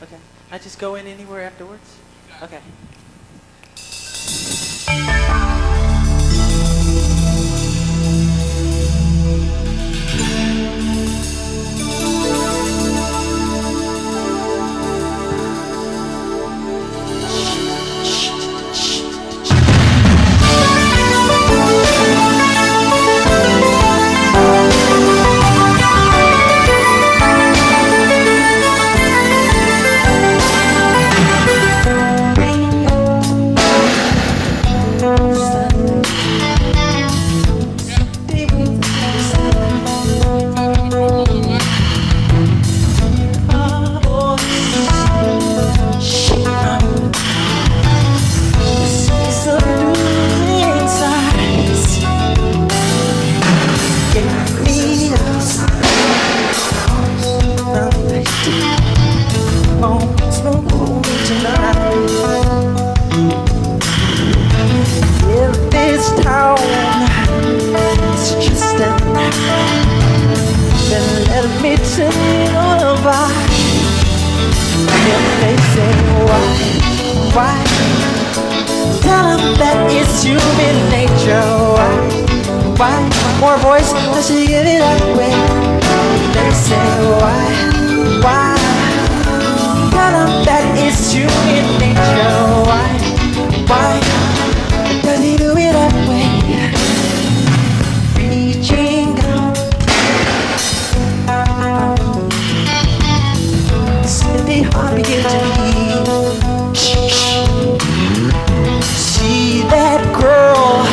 Okay. I just go in anywhere afterwards? Okay. Why? Tell them that it's human nature. Why? More voice, let's give it that way. They say why? Tell them that it's human nature. Why? Does he do it that way? Reaching out, simply heart begin to beat. See that girl,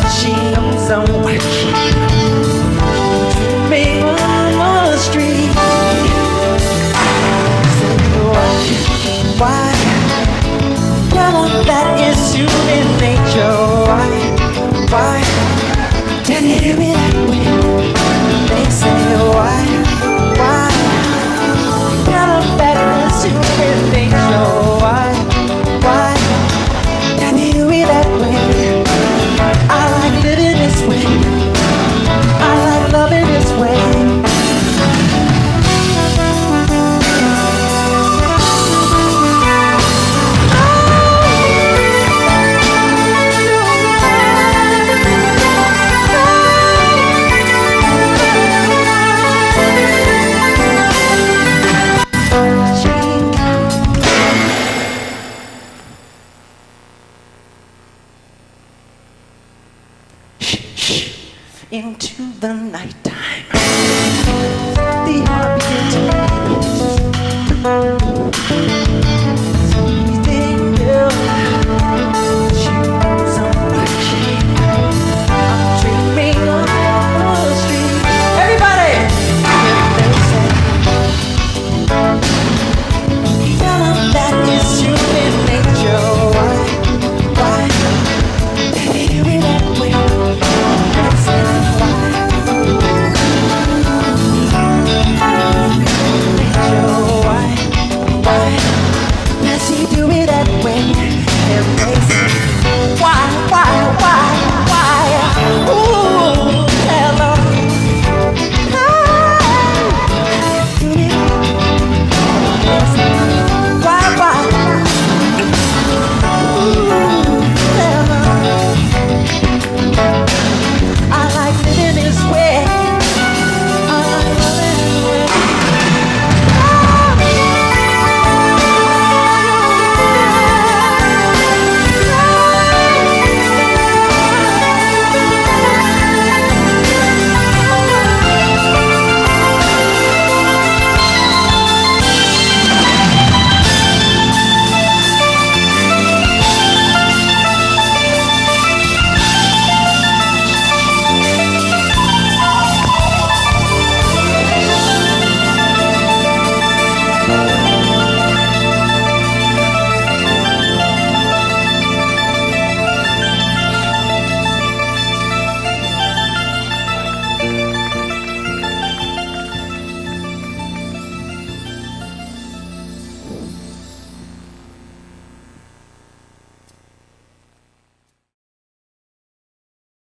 she knows I'm watching. Me on the street. Say why? Tell them that it's human nature. Why? Tell it to me that way. They say why? Tell them that it's human nature. Why? Do it that way. I like living this way. I like loving this way. Into the nighttime.